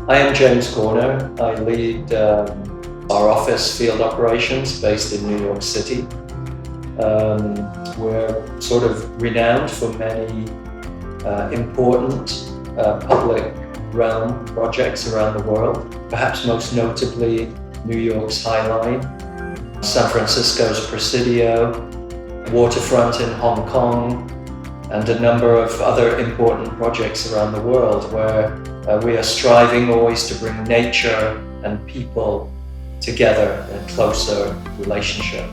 I am James Corner. I lead our office field operations based in New York City. We're sort of renowned for many important public realm projects around the world, perhaps most notably New York's Highline, San Francisco's Presidio, Waterfront in Hong Kong, and a number of other important projects around the world where we are striving always to bring nature and people together in a closer relationship.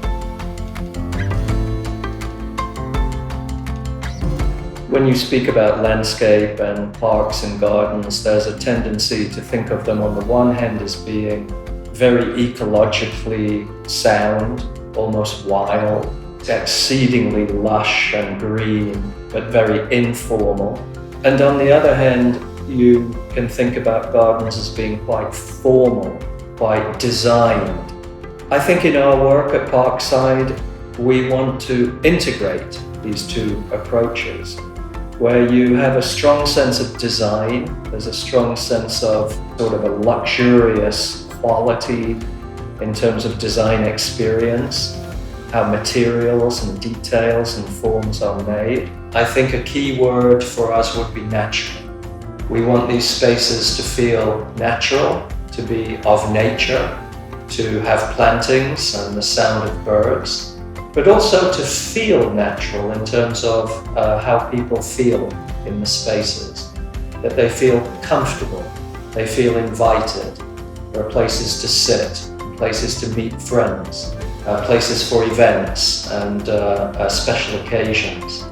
When you speak about landscape and parks and gardens, there's a tendency to think of them on the one hand as being very ecologically sound, almost wild, exceedingly lush and green, but very informal. And on the other hand, you can think about gardens as being quite formal, quite designed. I think in our work at Parkside, we want to integrate these two approaches, where you have a strong sense of design, there's a strong sense of sort of a luxurious quality in terms of design experience, how materials and details and forms are made. I think a key word for us would be natural. We want these spaces to feel natural, to be of nature, to have plantings and the sound of birds, but also to feel natural in terms of how people feel in the spaces, that they feel comfortable, they feel invited. There are places to sit, places to meet friends, places for events and special occasions.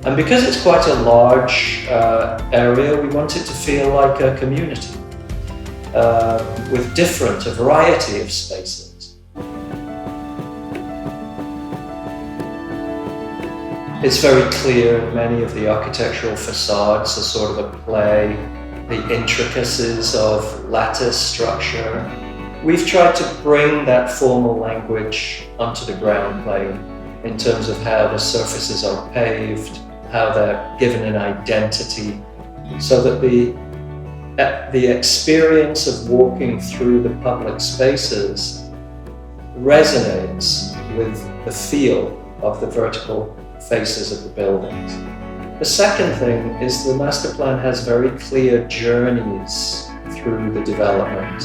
And because it's quite a large area, we want it to feel like a community with a variety of spaces. It's very clear many of the architectural facades are sort of a play, the intricacies of lattice structure. We've tried to bring that formal language onto the ground plane in terms of how the surfaces are paved, how they're given an identity, so that the experience of walking through the public spaces resonates with the feel of the vertical faces of the buildings. The second thing is the master plan has very clear journeys through the development.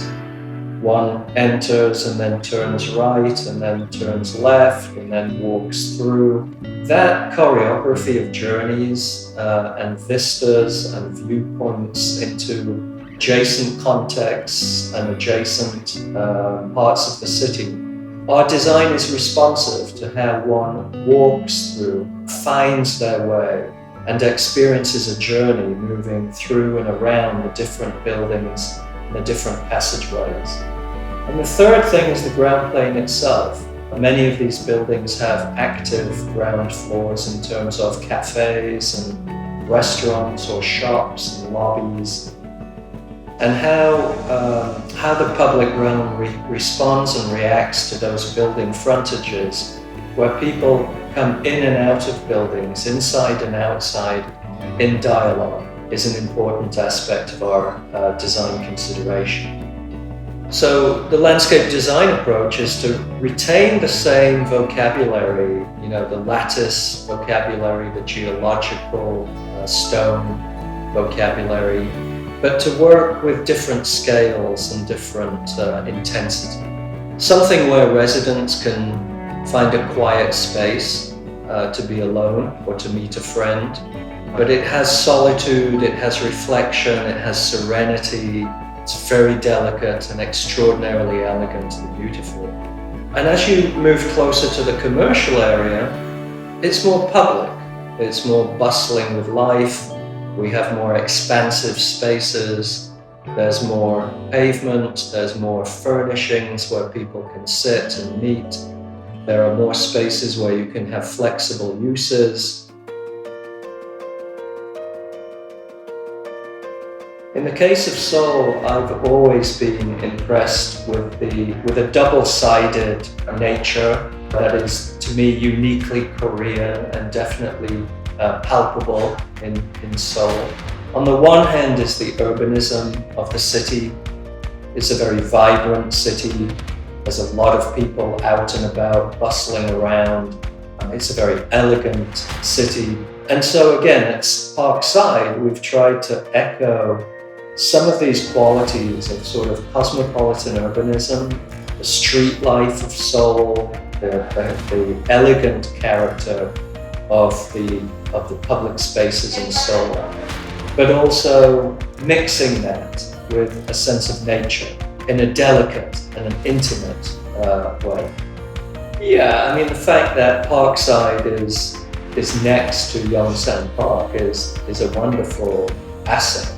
One enters and then turns right and then turns left and then walks through. That choreography of journeys and vistas and viewpoints into adjacent contexts and adjacent parts of the city. Our design is responsive to how one walks through, finds their way, and experiences a journey moving through and around the different buildings and the different passageways. And the third thing is the ground plane itself. Many of these buildings have active ground floors in terms of cafes and restaurants or shops and lobbies, and how the public realm responds and reacts to those building frontages, where people come in and out of buildings, inside and outside, in dialogue, is an important aspect of our design consideration. So the landscape design approach is to retain the same vocabulary, the lattice vocabulary, the geological stone vocabulary, but to work with different scales and different intensity. Something where residents can find a quiet space to be alone or to meet a friend, but it has solitude, it has reflection, it has serenity. It's very delicate and extraordinarily elegant and beautiful. And as you move closer to the commercial area, it's more public, it's more bustling with life. We have more expansive spaces, there's more pavement, there's more furnishings where people can sit and meet. There are more spaces where you can have flexible uses. In the case of Seoul, I've always been impressed with a double-sided nature that is, to me, uniquely Korean and definitely palpable in Seoul. On the one hand is the urbanism of the city. It's a very vibrant city. There's a lot of people out and about, bustling around. It's a very elegant city. And so again, at Parkside, we've tried to echo some of these qualities of sort of cosmopolitan urbanism, the street life of Seoul, the elegant character of the public spaces in Seoul, but also mixing that with a sense of nature in a delicate and an intimate way. Yeah, I mean, the fact that Parkside is next to Yongsan Park is a wonderful asset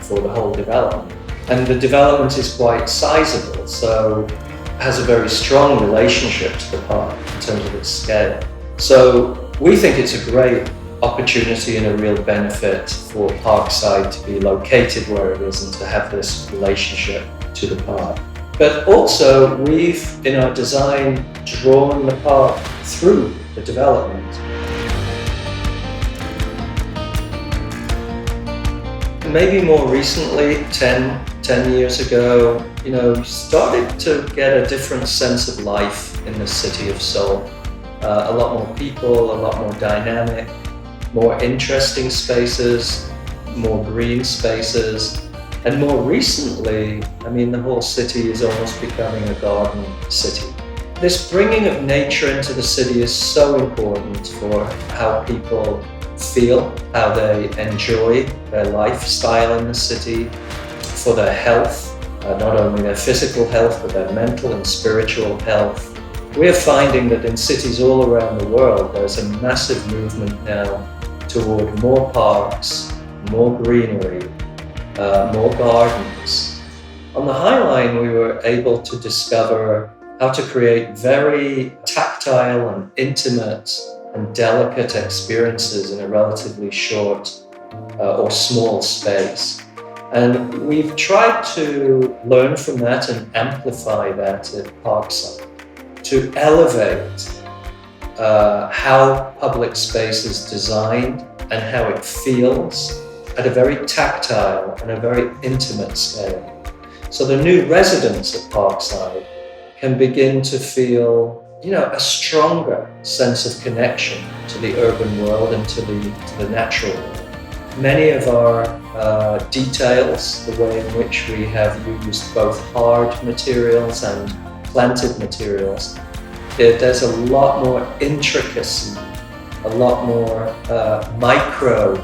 for the whole development. And the development is quite sizable, so it has a very strong relationship to the park in terms of its scale. So we think it's a great opportunity and a real benefit for Parkside to be located where it is and to have this relationship to the park. But also, we've, in our design, drawn the park through the development. Maybe more recently, 10 years ago, we started to get a different sense of life in the city of Seoul. A lot more people, a lot more dynamic, more interesting spaces, more green spaces. And more recently, the whole city is almost becoming a garden city. This bringing of nature into the city is so important for how people feel, how they enjoy their lifestyle in the city, for their health, not only their physical health, but their mental and spiritual health. We're finding that in cities all around the world, there's a massive movement now toward more parks, more greenery, more gardens. On the Highline, we were able to discover how to create very tactile and intimate and delicate experiences in a relatively short or small space. And we've tried to learn from that and amplify that at Parkside, to elevate how public space is designed and how it feels at a very tactile and a very intimate scale. So the new residents at Parkside can begin to feel a stronger sense of connection to the urban world and to the natural world. Many of our details, the way in which we have used both hard materials and planted materials, there's a lot more intricacy, a lot more micro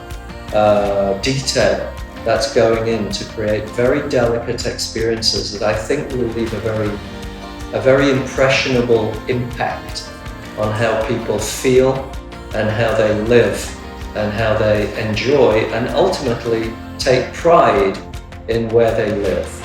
detail that's going in to create very delicate experiences that I think will leave a very impressionable impact on how people feel and how they live and how they enjoy and ultimately take pride in where they live.